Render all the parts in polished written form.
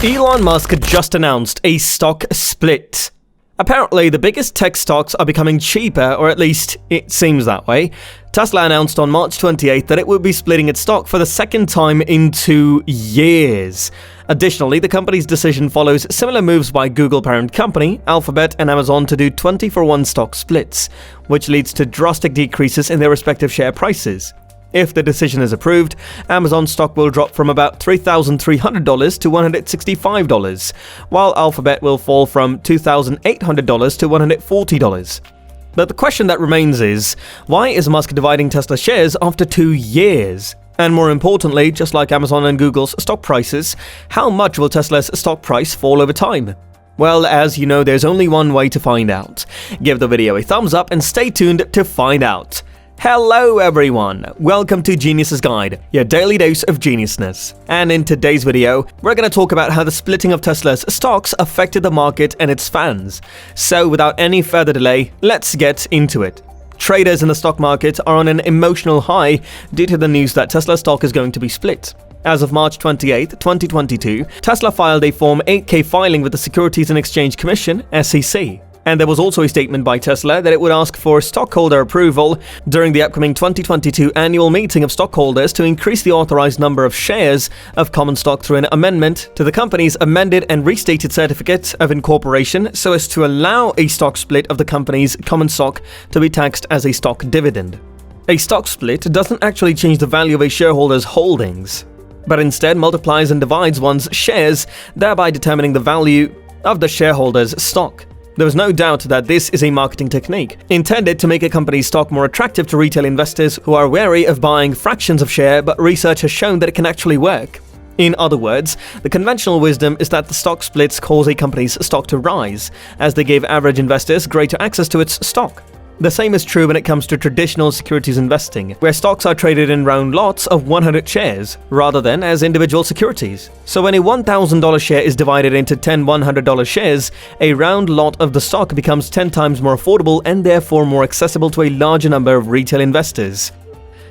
Elon Musk just announced a stock split. Apparently, the biggest tech stocks are becoming cheaper, or at least it seems that way. Tesla announced on March 28th that it would be splitting its stock for the second time in 2 years. Additionally, the company's decision follows similar moves by Google parent company, Alphabet, and Amazon to do 20-for-1 stock splits, which leads to drastic decreases in their respective share prices. If the decision is approved, Amazon stock will drop from about $3,300 to $165, while Alphabet will fall from $2,800 to $140. But the question that remains is, why is Musk dividing Tesla shares after 2 years? And more importantly, just like Amazon and Google's stock prices, how much will Tesla's stock price fall over time? Well, as you know, there's only one way to find out. Give the video a thumbs up and stay tuned to find out. Hello everyone, welcome to Genius's Guide, your daily dose of geniusness. And in today's video, we're going to talk about how the splitting of Tesla's stocks affected the market and its fans. So without any further delay, let's get into it. Traders in the stock market are on an emotional high due to the news that Tesla stock is going to be split. As of March 28, 2022, Tesla filed a Form 8K filing with the Securities and Exchange Commission, SEC. And there was also a statement by Tesla that it would ask for stockholder approval during the upcoming 2022 annual meeting of stockholders to increase the authorized number of shares of common stock through an amendment to the company's amended and restated certificate of incorporation so as to allow a stock split of the company's common stock to be taxed as a stock dividend. A stock split doesn't actually change the value of a shareholder's holdings, but instead multiplies and divides one's shares, thereby determining the value of the shareholder's stock. There is no doubt that this is a marketing technique intended to make a company's stock more attractive to retail investors who are wary of buying fractions of share, but research has shown that it can actually work. In other words, the conventional wisdom is that the stock splits cause a company's stock to rise, as they give average investors greater access to its stock. The same is true when it comes to traditional securities investing, where stocks are traded in round lots of 100 shares, rather than as individual securities. So when a $1,000 share is divided into 10 $100 shares, a round lot of the stock becomes 10 times more affordable and therefore more accessible to a larger number of retail investors.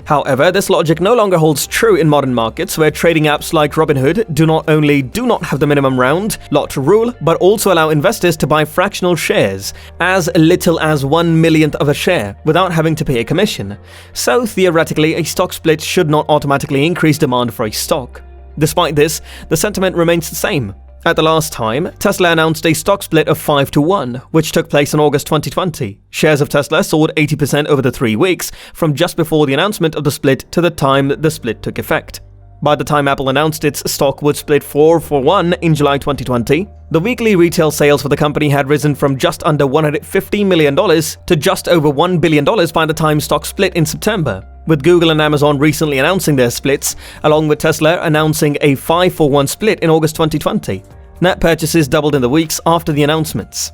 However, this logic no longer holds true in modern markets where trading apps like Robinhood not only do not have the minimum round lot rule, but also allow investors to buy fractional shares, as little as 1/1,000,000th of a share, without having to pay a commission. So theoretically, a stock split should not automatically increase demand for a stock. Despite this, the sentiment remains the same. At the last time, Tesla announced a stock split of 5-to-1, which took place in August 2020. Shares of Tesla soared 80% over the 3 weeks, from just before the announcement of the split to the time the split took effect. By the time Apple announced its stock would split 4-for-1 in July 2020, the weekly retail sales for the company had risen from just under $150 million to just over $1 billion by the time stock split in September, with Google and Amazon recently announcing their splits, along with Tesla announcing a 5-for-1 split in August 2020. Net purchases doubled in the weeks after the announcements.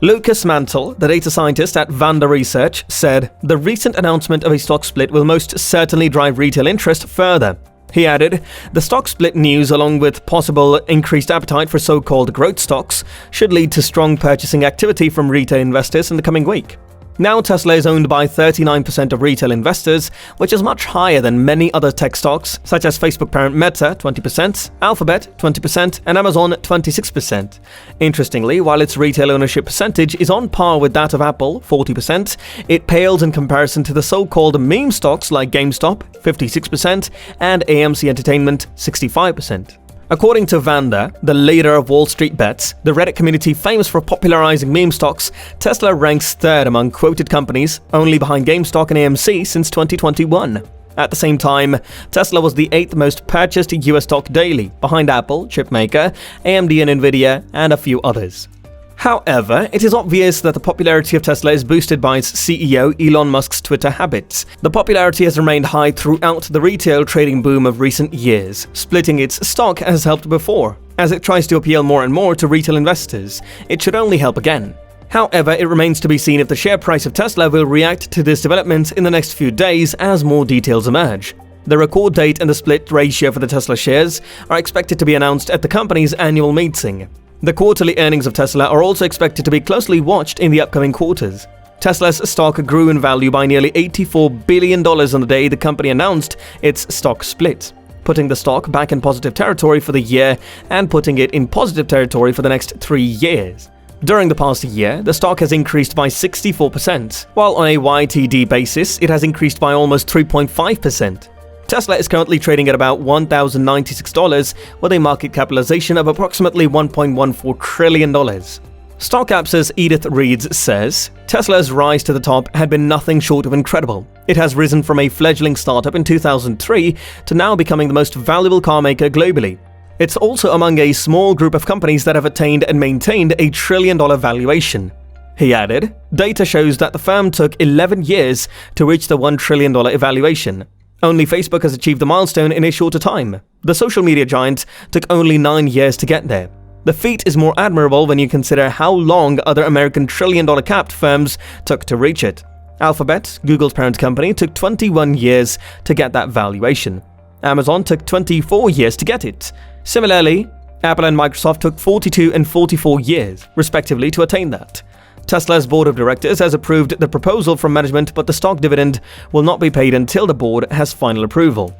Lucas Mantle, the data scientist at Vanda Research, said, "The recent announcement of a stock split will most certainly drive retail interest further." He added, "The stock split news, along with possible increased appetite for so-called growth stocks, should lead to strong purchasing activity from retail investors in the coming week." Now Tesla is owned by 39% of retail investors, which is much higher than many other tech stocks, such as Facebook parent Meta 20%, Alphabet 20%, and Amazon 26%. Interestingly, while its retail ownership percentage is on par with that of Apple 40%, it pales in comparison to the so-called meme stocks like GameStop 56% and AMC Entertainment 65%. According to Vanda, the leader of Wall Street Bets, the Reddit community famous for popularizing meme stocks, Tesla ranks third among quoted companies, only behind GameStop and AMC since 2021. At the same time, Tesla was the 8th most purchased US stock daily, behind Apple, chipmaker, AMD and Nvidia, and a few others. However, it is obvious that the popularity of Tesla is boosted by its CEO Elon Musk's Twitter habits. The popularity has remained high throughout the retail trading boom of recent years. Splitting its stock has helped before. As it tries to appeal more and more to retail investors, it should only help again. However, it remains to be seen if the share price of Tesla will react to this development in the next few days as more details emerge. The record date and the split ratio for the Tesla shares are expected to be announced at the company's annual meeting. The quarterly earnings of Tesla are also expected to be closely watched in the upcoming quarters. Tesla's stock grew in value by nearly $84 billion on the day the company announced its stock split. putting the stock back in positive territory for the year and putting it in positive territory for the next 3 years. During the past year, the stock has increased by 64%, while on a YTD basis, it has increased by almost 3.5%. Tesla is currently trading at about $1,096 with a market capitalization of approximately $1.14 trillion. StockApps's Edith Reeds says, Tesla's rise to the top had been nothing short of incredible. It has risen from a fledgling startup in 2003 to now becoming the most valuable car maker globally. It's also among a small group of companies that have attained and maintained a $1 trillion valuation. He added, data shows that the firm took 11 years to reach the $1 trillion evaluation. Only Facebook has achieved the milestone in a shorter time. The social media giant took only 9 years to get there. The feat is more admirable when you consider how long other American $1 trillion capped firms took to reach it. Alphabet, Google's parent company, took 21 years to get that valuation. Amazon took 24 years to get it. Similarly, Apple and Microsoft took 42 and 44 years, respectively, to attain that. Tesla's board of directors has approved the proposal from management, but the stock dividend will not be paid until the board has final approval.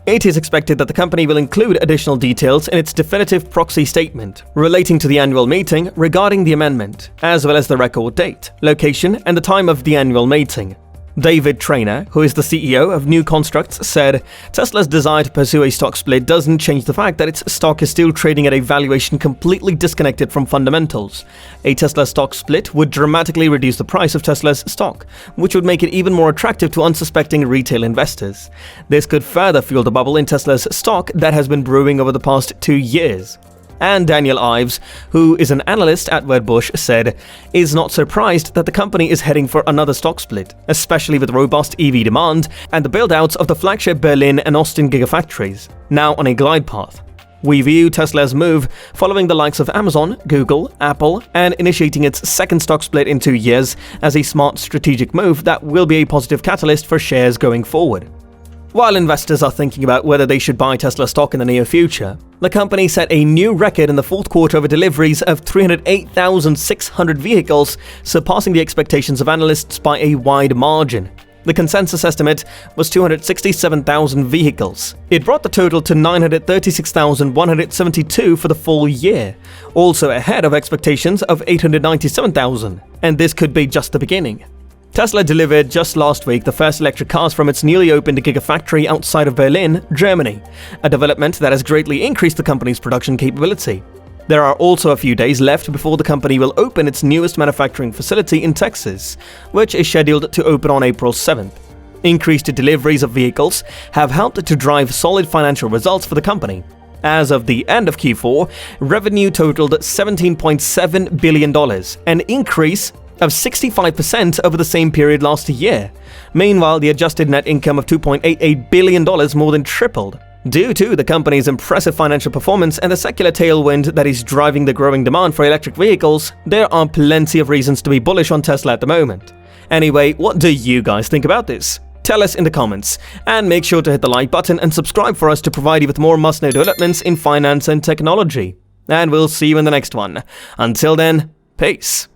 It is expected that the company will include additional details in its definitive proxy statement relating to the annual meeting regarding the amendment, as well as the record date, location, and the time of the annual meeting. David Traynor, who is the CEO of New Constructs, said, Tesla's desire to pursue a stock split doesn't change the fact that its stock is still trading at a valuation completely disconnected from fundamentals. A Tesla stock split would dramatically reduce the price of Tesla's stock, which would make it even more attractive to unsuspecting retail investors. This could further fuel the bubble in Tesla's stock that has been brewing over the past 2 years. And Daniel Ives, who is an analyst at Wedbush, said, is not surprised that the company is heading for another stock split, especially with robust EV demand and the build-outs of the flagship Berlin and Austin gigafactories, now on a glide path. We view Tesla's move following the likes of Amazon, Google, Apple, and initiating its second stock split in 2 years as a smart strategic move that will be a positive catalyst for shares going forward. While investors are thinking about whether they should buy Tesla stock in the near future, the company set a new record in the fourth quarter with deliveries of 308,600 vehicles, surpassing the expectations of analysts by a wide margin. The consensus estimate was 267,000 vehicles. It brought the total to 936,172 for the full year, also ahead of expectations of 897,000, and this could be just the beginning. Tesla delivered just last week the first electric cars from its newly opened gigafactory outside of Berlin, Germany, a development that has greatly increased the company's production capability. There are also a few days left before the company will open its newest manufacturing facility in Texas, which is scheduled to open on April 7th. Increased deliveries of vehicles have helped to drive solid financial results for the company. As of the end of Q4, revenue totaled $17.7 billion, an increase of 65% over the same period last year. Meanwhile, the adjusted net income of $2.88 billion more than tripled. Due to the company's impressive financial performance and the secular tailwind that is driving the growing demand for electric vehicles, there are plenty of reasons to be bullish on Tesla at the moment. Anyway, what do you guys think about this? Tell us in the comments, and make sure to hit the like button and subscribe for us to provide you with more must-know developments in finance and technology. And we'll see you in the next one. Until then, peace.